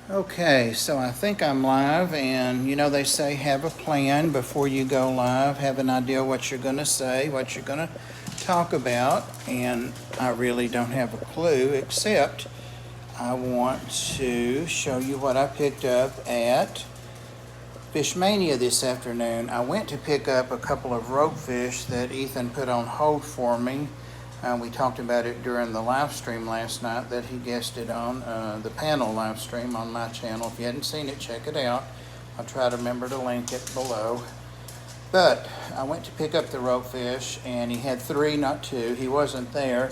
Okay, so I think I'm live, and you know they say have a plan before you go live, have an idea what you're going to say, what you're going to talk about, and I really don't have a clue except I want to show you what I picked up at Fish Mania this afternoon. I went to pick up a couple of ropefish that Ethan put on hold for me. We talked about it during the live stream last night that he guested on, the panel live stream on my channel. If you hadn't seen it, check it out. I'll try to remember to link it below. But I went to pick up the ropefish, and he had 3, not 2. He wasn't there,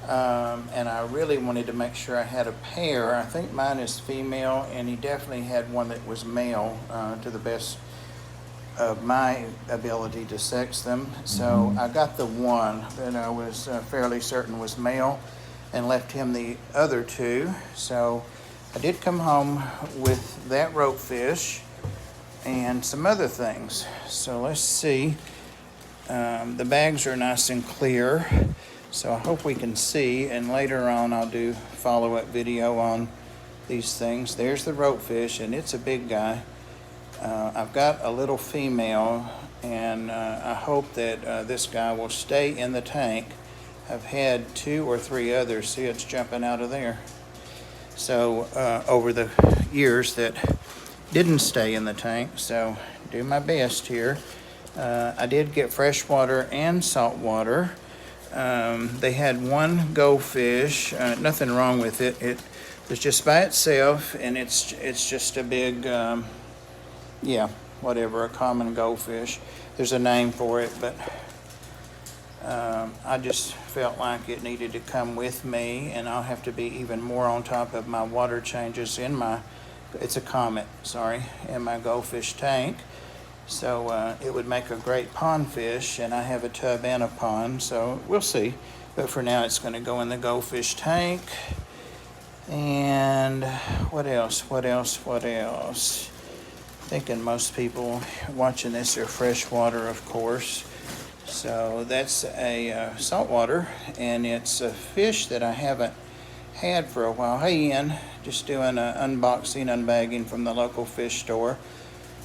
and I really wanted to make sure I had a pair. I think mine is female, and he definitely had one that was male, to the best of my ability to sex them. So I got the one that I was fairly certain was male and left him the other 2. So I did come home with that ropefish and some other things. So let's see. The bags are nice and clear, so I hope we can see, and later on I'll do follow-up video on these things. There's the ropefish, and it's a big guy. I've got a little female, and I hope that this guy will stay in the tank. I've had 2 or 3 others. See, it's jumping out of there. So over the years that didn't stay in the tank, so do my best here. I did get fresh water and salt water. They had one goldfish, nothing wrong with it. It was just by itself, and it's just a big, whatever, a common goldfish. There's a name for it, but I just felt like it needed to come with me, and I'll have to be even more on top of my water changes in my, it's a comet, sorry, in my goldfish tank. So it would make a great pond fish, and I have a tub and a pond, so we'll see. But for now, it's going to go in the goldfish tank. And what else? Thinking most people watching this are freshwater, of course. So that's a saltwater, and it's a fish that I haven't had for a while. Hey Ian, just doing an unboxing, unbagging from the local fish store.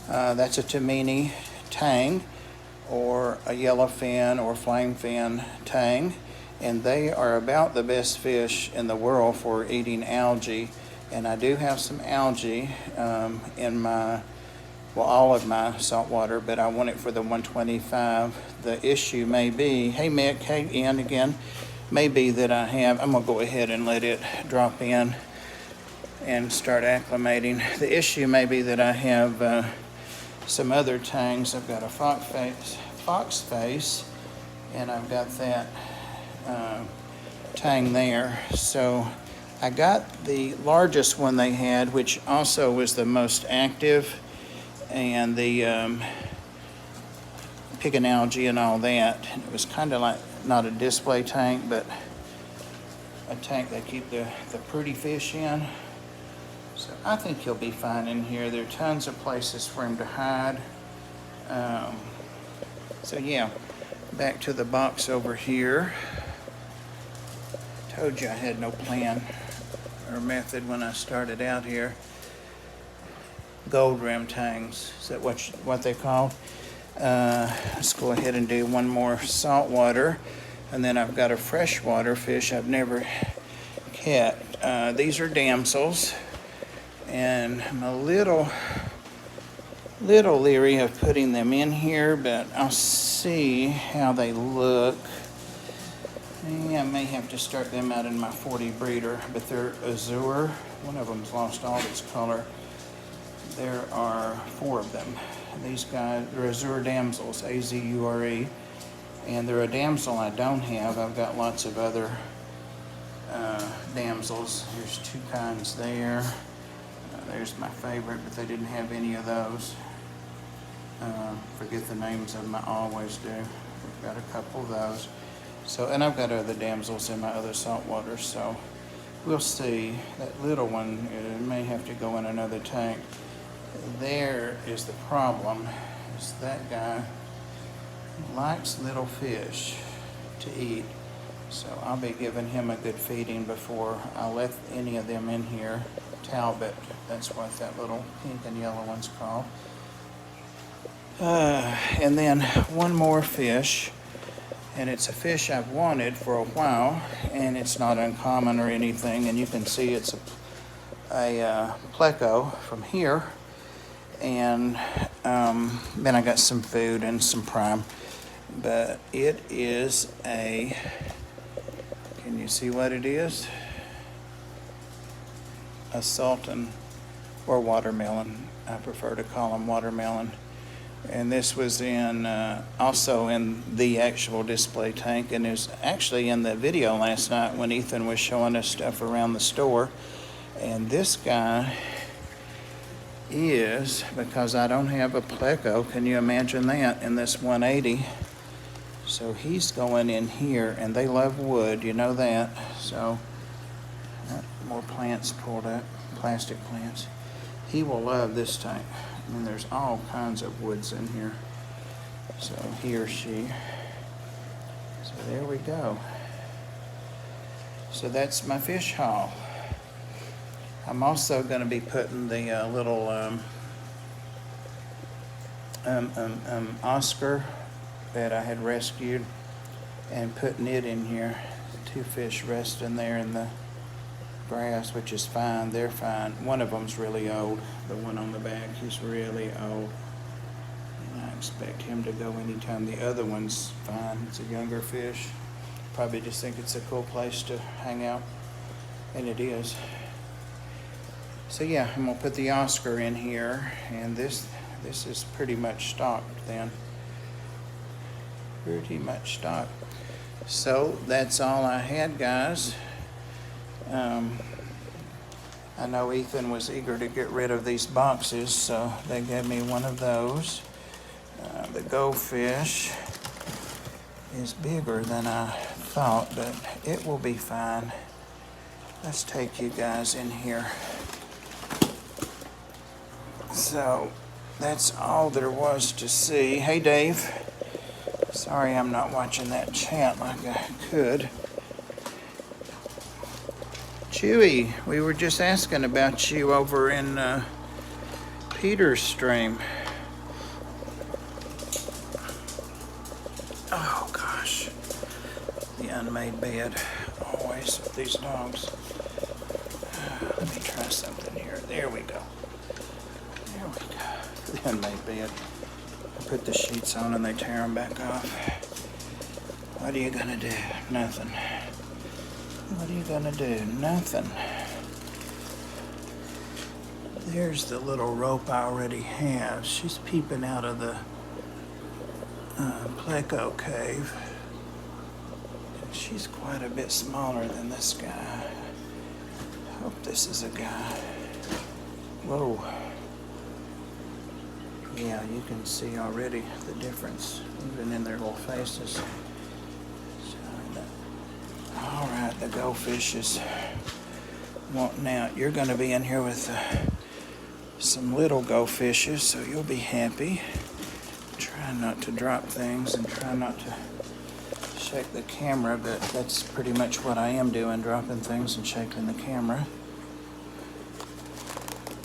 That's a Tamini Tang, or a yellowfin or flamefin tang, and they are about the best fish in the world for eating algae. And I do have some algae in my, well, all of my salt water, but I want it for the 125. The issue may be, hey Mick, hey Ian again, may be that I have, I'm gonna go ahead and let it drop in and start acclimating. The issue may be that I have some other tangs. I've got a fox face, and I've got that tang there. So I got the largest one they had, which also was the most active, and the picking algae and all that. It was kind of like not a display tank, but a tank they keep the pretty fish in. So I think he'll be fine in here. There are tons of places for him to hide. So yeah, back to the box over here. Told you I had no plan or method when I started out here. Gold Rim Tangs, is that what they call? Let's go ahead and do one more saltwater, and then I've got a freshwater fish I've never caught. These are damsels, and I'm a little leery of putting them in here, but I'll see how they look. I may have to start them out in my 40 breeder, but they're azure. One of them's lost all its color. There are 4 of them. These guys, they're azure damsels, A-Z-U-R-E, and they're a damsel I don't have. I've got lots of other damsels. There's 2 kinds there. There's my favorite, but they didn't have any of those. Forget the names of them, I always do. We've got a couple of those. So, and I've got other damsels in my other saltwater, so we'll see. That little one may have to go in another tank. There is the problem, is that guy likes little fish to eat. So I'll be giving him a good feeding before I let any of them in here. Talbot, that's what that little pink and yellow one's called. And then one more fish, and it's a fish I've wanted for a while, and it's not uncommon or anything, and you can see it's a pleco from here. And then I got some food and some prime, but it is a, can you see what it is? A sultan, or watermelon. I prefer to call them watermelon. And this was in also in the actual display tank, and it was actually in the video last night when Ethan was showing us stuff around the store. And this guy is, because I don't have a pleco, can you imagine that, in this 180? So he's going in here, and they love wood, you know that. So more plants pulled up, plastic plants. He will love this tank. I mean, there's all kinds of woods in here. So he or she. So there we go. So that's my fish haul. I'm also going to be putting the little Oscar that I had rescued and putting it in here. 2 fish resting there in the grass, which is fine. They're fine. One of them's really old. The one on the back, he's really old. And I expect him to go anytime. The other one's fine. It's a younger fish. Probably just think it's a cool place to hang out. And it is. So yeah, I'm gonna put the Oscar in here, and this is pretty much stocked then. Pretty much stocked. So that's all I had, guys. I know Ethan was eager to get rid of these boxes, so they gave me one of those. The goldfish is bigger than I thought, but it will be fine. Let's take you guys in here. So that's all there was to see. Hey, Dave. Sorry I'm not watching that chat like I could. Chewy, we were just asking about you over in Peter's stream. Oh gosh, the unmade bed, always with these dogs. Let me try something here. There we go. There we go. The unmade bed. I put the sheets on and they tear them back off. What are you gonna do? Nothing. What are you gonna do? Nothing. There's the little rope I already have. She's peeping out of the pleco cave. She's quite a bit smaller than this guy. Hope this is a guy. Whoa. Yeah, you can see already the difference, even in their little faces. All right, the goldfish is wanting out. You're going to be in here with some little goldfishes, so you'll be happy. Try not to drop things and try not to shake the camera, but that's pretty much what I am doing, dropping things and shaking the camera.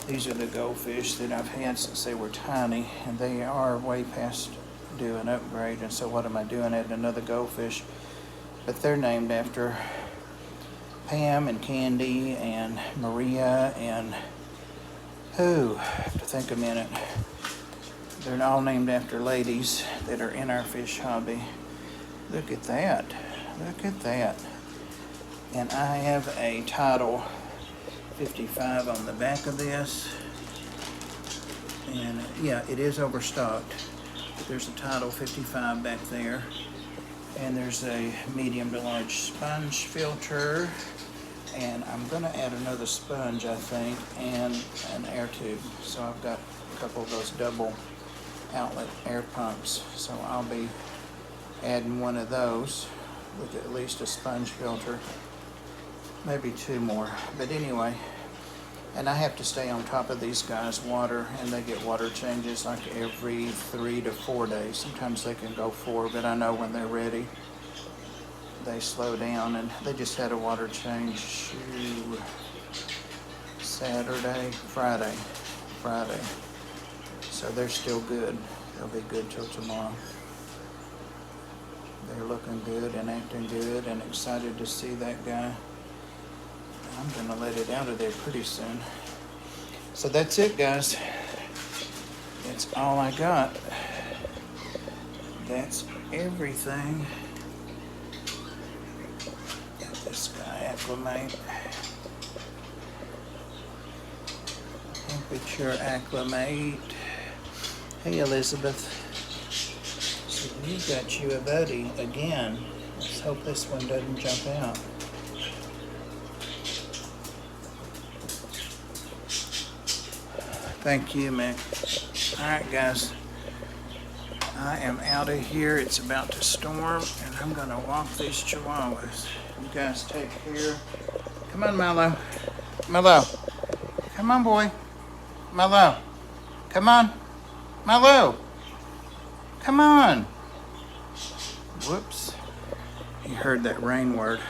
These are the goldfish that I've had since they were tiny, and they are way past due an upgrade, and so what am I doing? Adding another goldfish. But they're named after Pam and Candy and Maria and who? To think a minute. They're all named after ladies that are in our fish hobby. Look at that. Look at that. And I have a Title 55 on the back of this. And yeah, it is overstocked. But there's a Title 55 back there. And there's a medium to large sponge filter, and I'm going to add another sponge, I think, and an air tube. So I've got a couple of those double outlet air pumps. So I'll be adding one of those with at least a sponge filter, maybe 2 more. But anyway, and I have to stay on top of these guys' water, and they get water changes like every 3 to 4 days. Sometimes they can go 4, but I know when they're ready. they slow down, and they just had a water change Friday. So they're still good. They'll be good till tomorrow. They're looking good and acting good and excited to see that guy. I'm gonna let it out of there pretty soon. So that's it, guys. That's all I got. That's everything. Let this guy acclimate. Temperature acclimate. Hey, Elizabeth. So we've got you a buddy again. Let's hope this one doesn't jump out. Thank you, Mick. All right, guys. I am out of here. It's about to storm, and I'm going to walk these chihuahuas. You guys take care. Come on, Milo. Milo. Come on, boy. Milo. Come on. Milo. Come on. Whoops. You heard that rain word.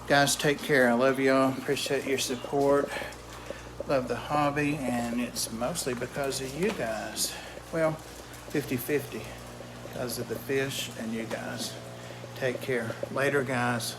Guys, take care. I love y'all. Appreciate your support. Love the hobby, and it's mostly because of you guys. Well, 50-50 because of the fish and you guys. Take care. Later, guys.